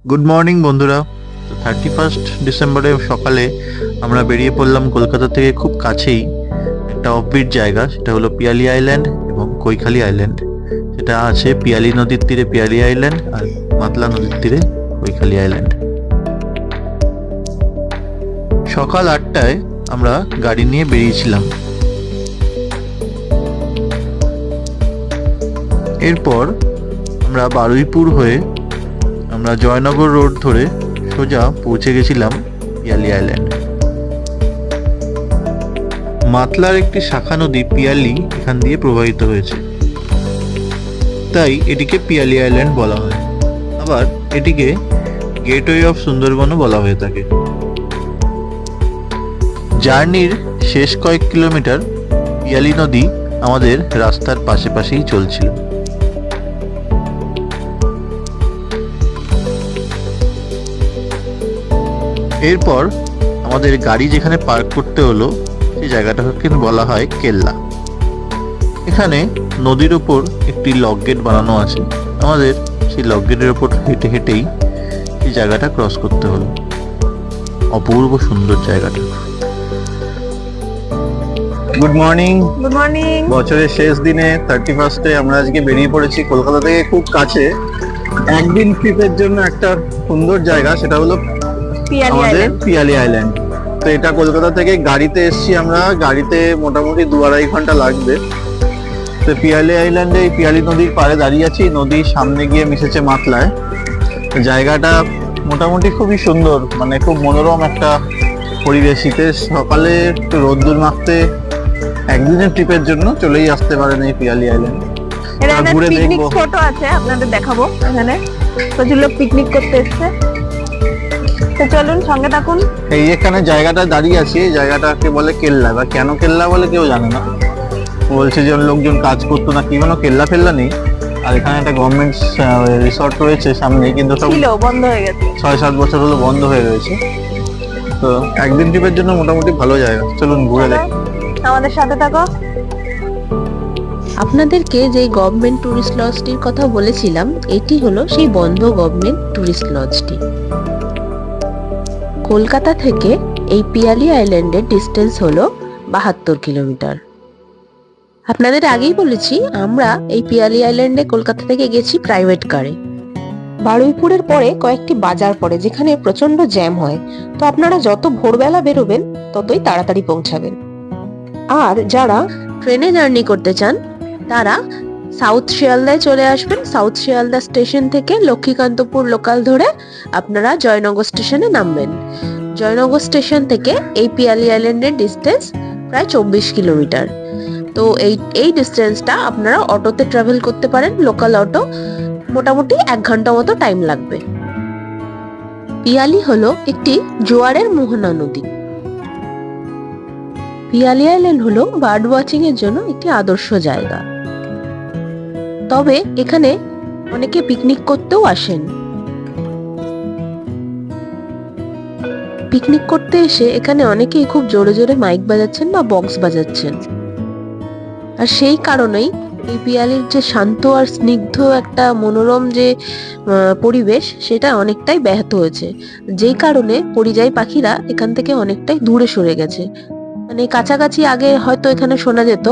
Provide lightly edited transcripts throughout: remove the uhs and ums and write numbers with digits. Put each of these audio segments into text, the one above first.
Good morning বন্ধুরা। তো 31 ডিসেম্বরে সকালে আমরা বেরিয়ে পড়লাম কলকাতা থেকে খুব কাছেই একটা অফবিট জায়গা, সেটা হলো পিয়ালি আইল্যান্ড এবং কৈখালি আইল্যান্ড। সেটা আছে পিয়ালি নদীর তীরে পিয়ালি আইল্যান্ড আর মাতলা নদীর তীরে কৈখালি আইল্যান্ড। সকাল 8টায় আমরা গাড়ি নিয়ে বেরিয়েছিলাম। এরপর আমরা বারুইপুর হয়ে আমরা জয়নগর রোড ধরে সোজা পৌঁছে গেছিলাম পিয়ালি আইল্যান্ড। মাতলার একটি শাখা নদী পিয়ালি এখান দিয়ে প্রবাহিত হয়েছে, তাই এটিকে পিয়ালি আইল্যান্ড বলা হয়। আবার এটিকে গেটওয়ে অফ সুন্দরবনও বলা হয়ে থাকে। জার্নির শেষ কয়েক কিলোমিটার পিয়ালি নদী আমাদের রাস্তার পাশেই চলছিল। এরপর আমাদের গাড়ি যেখানে পার্ক করতে হলো সেই জায়গাটাকে বলা হয় কেল্লা। এখানে নদীর ওপর একটি লক গেট বানানো আছে। আমাদের সেই লক গেটের ওপর হেঁটে হেঁটেই এই জায়গাটা ক্রস করতে হলো। অপূর্ব সুন্দর জায়গাটা। Good morning. Good morning. বছরের শেষ দিনে 31 আমরা আজকে বেরিয়ে পড়েছি কলকাতা থেকে খুব কাছে একদিন ট্রিপের জন্য একটা সুন্দর জায়গা, সেটা হলো আমাদের পিয়ালি আইল্যান্ড। তো এটা কলকাতা থেকে গাড়িতে এসছি আমরা, গাড়িতে মোটামুটি 2-2.5 ঘন্টা লাগবে। তো পিয়ালি আইল্যান্ডে এই পিয়ালি নদীর পাড়ে দাঁড়িয়ে আছি, নদীর সামনে গিয়ে মিশেছে মাতলায়। জায়গাটা মোটামুটি খুবই সুন্দর, মানে খুব মনোরম একটা পরিবেশ। শীতের সকালে একটু রোদ্দুর মাখতে একদিনের ট্রিপের জন্য চলেই আসতে পারেন এই পিয়ালি আইল্যান্ড। ঘুরে দেখবো, ফটো আছে আপনাদের দেখাবো। এখানে প্রচুর লোক পিকনিক করতে এসেছে, তো চলুন সঙ্গে থাকুন। এই এখানে জায়গাটা দাঁড়িয়ে আছি, এই জায়গাটাকে বলে কেল্লা, বা কেন কেল্লা বলে কেউ জানে না। বলছে যে লোকজন কাজ করতো না কি, কোনো কেল্লা ফেল্লা নেই। আর এখানে একটা গভর্নমেন্ট রিসর্ট রয়েছে সামনে, কিন্তু সব বন্ধ হয়ে গেছে, 6-7 বছর হলো বন্ধ হয়ে রয়েছে। তো একদিন ট্রিপের জন্য মোটামুটি ভালো জায়গা, চলুন ঘুরে দেখি। আমাদের সাথে থাকো। আপনাদেরকে যে গভর্নমেন্ট টুরিস্ট লজটির কথা বলেছিলাম, এটি হলো সেই বন্ধ গভর্নমেন্ট টুরিস্ট লজটি। কলকাতা থেকে এই পিয়ালি আইল্যান্ডের ডিস্টেন্স হলো 72 কিলোমিটার। আপনাদের আগেই বলেছি, আমরা এই পিয়ালি আইল্যান্ডে কলকাতা থেকে গেছি প্রাইভেট কারে। বারুইপুরের পরে কয়েকটি বাজার পড়ে যেখানে প্রচন্ড জ্যাম হয়, তো আপনারা যত ভোরবেলা বেরোবেন ততই তাড়াতাড়ি পৌঁছাবেন। আর যারা ট্রেনে জার্নি করতে চান তারা সাউথ শিয়ালদায় চলে আসবেন। সাউথ শিয়ালদা স্টেশন থেকে লক্ষ্মীকান্তপুর লোকাল ধরে আপনারা জয়নগর স্টেশনে নামবেন। জয়নগর স্টেশন থেকে এই পিয়ালি আইল্যান্ডের ডিস্টেন্স প্রায় 24 কিলোমিটার। তো এই ডিস্টেন্সটা আপনারা অটোতে ট্রাভেল করতে পারেন, লোকাল অটো। মোটামুটি 1 ঘন্টা মতো টাইম লাগবে। পিয়ালি হলো একটি জোয়ারের মোহনা নদী। পিয়ালি আইল্যান্ড হলো বার্ড ওয়াচিং এর জন্য একটি আদর্শ জায়গা। তবে এখানে অনেকে পিকনিক করতেও আসেন। পিকনিক করতে এসে এখানে অনেকেই খুব জোরে জোরে মাইক বাজাচ্ছেন বা বক্স বাজাচ্ছেন। আর সেই কারণেই এই পিয়ালির যে শান্ত আর স্নিগ্ধ একটা মনোরম যে পরিবেশ, সেটা অনেকটাই ব্যাহত হয়েছে। যেই কারণে পরিযায়ী পাখিরা এখান থেকে অনেকটাই দূরে সরে গেছে। মানে কাছাকাছি আগে হয়তো এখানে শোনা যেত,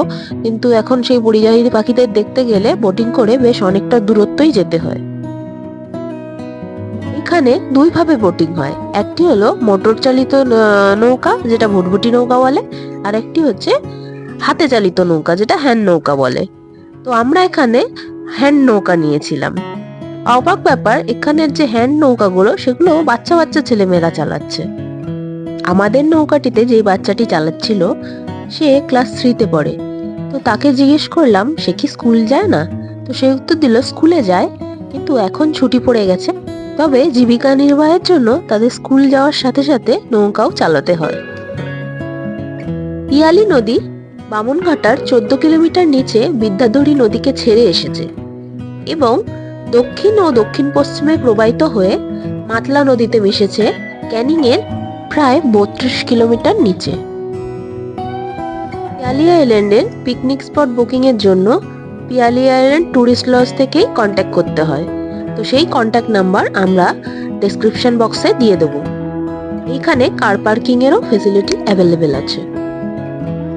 কিন্তু এখন সেই পরিযায়ী পাখিদের দেখতে গেলে বোটিং করে বেশ অনেকটা দূরত্বই যেতে হয়। এখানে 2 ভাবে বোটিং হয়। একটি হলো মোটর চালিত নৌকা, যেটা ভুটভুটি নৌকা বলে, আর একটি হচ্ছে হাতে চালিত নৌকা, যেটা হ্যান্ড নৌকা বলে। তো আমরা এখানে হ্যান্ড নৌকা নিয়েছিলাম। অবাক ব্যাপার, এখানের যে হ্যান্ড নৌকাগুলো সেগুলো বাচ্চা বাচ্চা ছেলেমেয়েরা চালাচ্ছে। আমাদের নৌকাটিতে যে বাচ্চাটি চালাচ্ছিল সে ক্লাস 3-তে পড়ে। তো তাকে জিজ্ঞেস করলাম সে কি স্কুল যায় না, তো সে উত্তর দিল স্কুলে যায়, কিন্তু এখন ছুটি পড়ে গেছে। তবে জীবিকা নির্বাহের জন্য তাদের স্কুল যাওয়ার সাথে সাথে নৌকাও চালাতে হয়। পিয়ালি নদী বামনঘাটার 14 কিলোমিটার নিচে বিদ্যাধরী নদীকে ছেড়ে এসেছে এবং দক্ষিণ ও দক্ষিণ পশ্চিমে প্রবাহিত হয়ে মাতলা নদীতে মিশেছে ক্যানিং এর প্রায় 32 কিলোমিটার নিচে। পিয়ালি আইল্যান্ডের পিকনিক স্পট বুকিং এর জন্য পিয়ালি আইল্যান্ড টুরিস্ট লজ থেকেই কন্ট্যাক্ট করতে হয়। তো সেই কন্ট্যাক্ট নাম্বার আমরা ডেসক্রিপশন বক্সে দিয়ে দেবো। এইখানে কার পার্কিং এরও ফেসিলিটি অ্যাভেলেবেল আছে।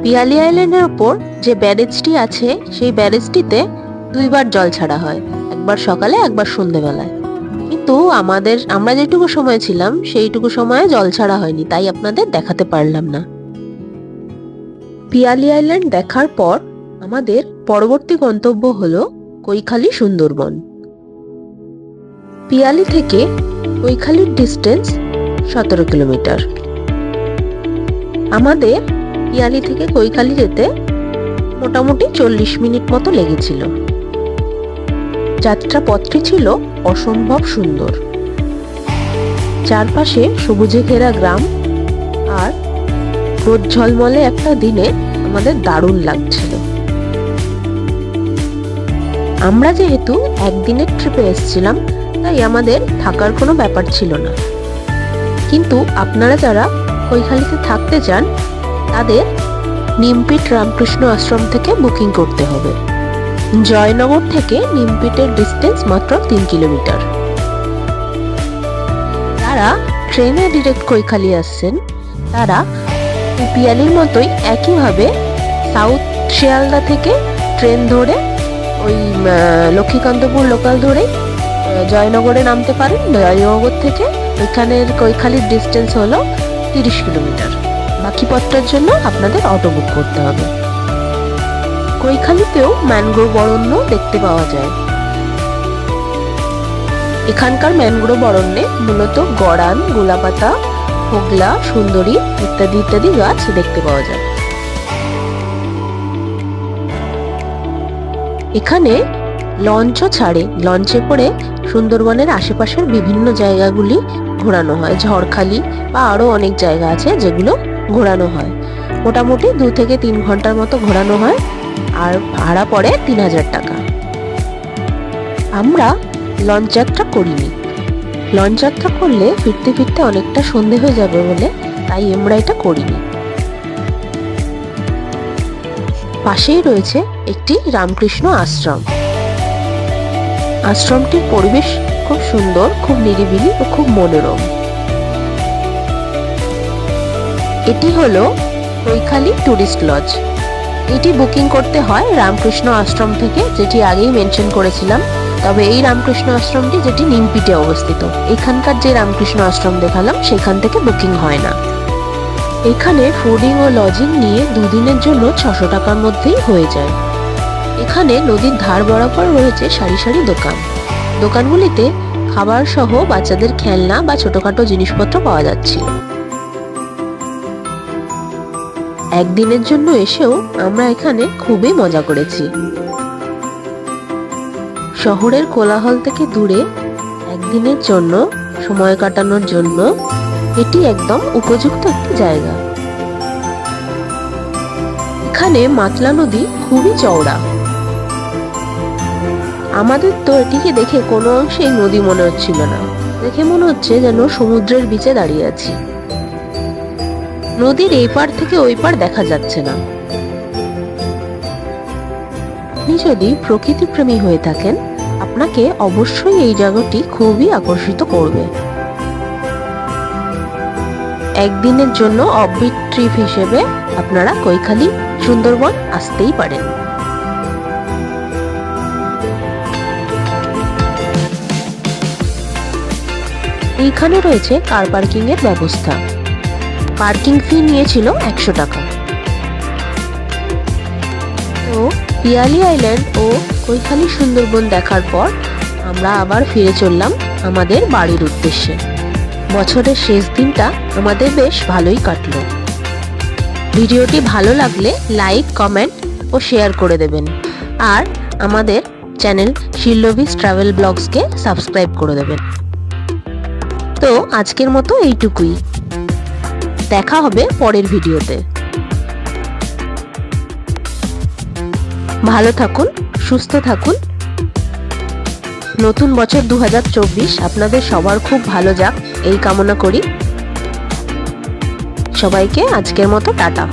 পিয়ালি আইল্যান্ডের ওপর যে ব্যারেজটি আছে সেই ব্যারেজটিতে দুইবার জল ছাড়া হয়, একবার সকালে একবার সন্ধেবেলায়। কিন্তু আমরা যেটুকু সময় ছিলাম সেইটুকু সময়ে জল ছাড়া হয়নি, তাই আপনাদের দেখাতে পারলাম না। পিয়ালি আইল্যান্ড দেখার পর আমাদের পরবর্তী গন্তব্য হলো কৈখালি সুন্দরবন। পিয়ালি থেকে কৈখালির ডিস্টেন্স 17 কিলোমিটার। আমাদের পিয়ালি থেকে কৈখালি যেতে মোটামুটি 40 মিনিট মতো লেগেছিল। যাত্রা পথটি ছিল অসম্ভব সুন্দর। চারপাশে সবুজে ঘেরা গ্রাম, আর রোদ ঝলমলে একটা দিনে আমাদের দারুণ লাগছিল। আমরা যেহেতু একদিনের ট্রিপে এসেছিলাম, তাই আমাদের থাকার কোনো ব্যাপার ছিল না। কিন্তু আপনারা যারা কৈখালিতে থাকতে চান তাদের নিমপিট রামকৃষ্ণ আশ্রম থেকে বুকিং করতে হবে। জয়নগর থেকে নিমপিটের ডিস্টেন্স মাত্র 3 কিলোমিটার। যারা ট্রেনে ডিরেক্ট কৈখালি আসছেন তারা পিয়ালির মতোই একইভাবে সাউথ শিয়ালদা থেকে ট্রেন ধরে ওই লক্ষ্মীকান্তপুর লোকাল ধরে জয়নগরে নামতে পারেন। জয়নগর থেকে ওইখানের কৈখালির ডিস্টেন্স হলো 30 কিলোমিটার। বাকি পথটার জন্য আপনাদের অটো বুক করতে হবে। কৈখালিতেও ম্যানগ্রোভ অরণ্য দেখতে পাওয়া যায়। এখানকার ম্যানগ্রোভ অরণ্যে মূলত গড়ান, গোলাপাতা, হোগলা, সুন্দরী ইত্যাদি ইত্যাদি গাছ দেখতে পাওয়া যায়। এখানে লঞ্চও ছাড়ে। লঞ্চে করে সুন্দরবনের আশেপাশের বিভিন্ন জায়গাগুলি ঘোরানো হয়। ঝড়খালি বা আরো অনেক জায়গা আছে যেগুলো ঘোরানো হয়। মোটামুটি 2 থেকে 3 ঘন্টার মতো ঘোরানো হয়, আর ভাড়া পড়ে 3000 টাকা। আমরা লঞ্চ যাত্রা করিনি। লঞ্চ যাত্রা করলে ফিরতে ফিরতে অনেকটা সন্ধে হয়ে যাবে বলে তাই আমরা এটা করিনি। পাশেই রয়েছে একটি রামকৃষ্ণ আশ্রম। আশ্রমটির পরিবেশ খুব সুন্দর, খুব নিরিবিলি ও খুব মনোরম। এটি হলো কৈখালি টুরিস্ট লজ। এটি বুকিং করতে হয় রামকৃষ্ণ আশ্রম থেকে, যেটি আগেই মেনশন করেছিলাম। তবে এই রামকৃষ্ণ আশ্রমটি যেটি নিমপিটে অবস্থিত, এখানকার যে রামকৃষ্ণ আশ্রম দেখালাম সেখান থেকে বুকিং হয় না। এখানে ফুডিং ও লজিং নিয়ে 2 দিনের জন্য 600 টাকার মধ্যেই হয়ে যায়। এখানে নদীর ধার বরাবর রয়েছে সারি সারি দোকান। দোকানগুলিতে খাবার সহ বাচ্চাদের খেলনা বা ছোটখাটো জিনিসপত্র পাওয়া যাচ্ছিল। একদিনের জন্য এসেও আমরা এখানে খুবই মজা করেছি। শহরের কোলাহল থেকে দূরে একদিনের জন্য সময় কাটানোর জন্য এটি একদম উপযুক্ত একটি জায়গা। এখানে মাতলা নদী খুবই চওড়া। আমাদের তো এটিকে দেখে কোনো অংশেই নদী মনে হচ্ছিল না, দেখে মনে হচ্ছে যেন সমুদ্রের বিচে দাঁড়িয়ে আছি। নদীর এই পার থেকে ওই পার দেখা যাচ্ছে না। আপনি যদি প্রকৃতি প্রেমী হয়ে থাকেন আপনাকে অবশ্যই এই জায়গাটি খুবই আকর্ষিত করবে। একদিনের জন্য অফবিট ট্রিপ হিসেবে আপনারা কৈখালি সুন্দরবন আসতেই পারেন। এইখানে রয়েছে কার পার্কিং এর ব্যবস্থা। পার্কিং ফি নিয়েছিল 100 টাকা। তো পিয়ালি আইল্যান্ড ও কৈখালি সুন্দরবন দেখার পর আমরা আবার ফিরে চললাম আমাদের বাড়ির উদ্দেশ্যে। বছরের শেষ দিনটা আমাদের বেশ ভালোই কাটলো। ভিডিওটি ভালো লাগলে লাইক, কমেন্ট ও শেয়ার করে দেবেন, আর আমাদের চ্যানেল শিল্লভিস ট্রাভেল ব্লগসকে সাবস্ক্রাইব করে দেবেন। তো আজকের মতো এইটুকুই। দেখা হবে পরের ভিডিওতে। ভালো থাকুন, সুস্থ থাকুন। নতুন বছর 2024 আপনাদের সবার খুব ভালো যাক এই কামনা করি। সবাইকে আজকের মতো টাটা।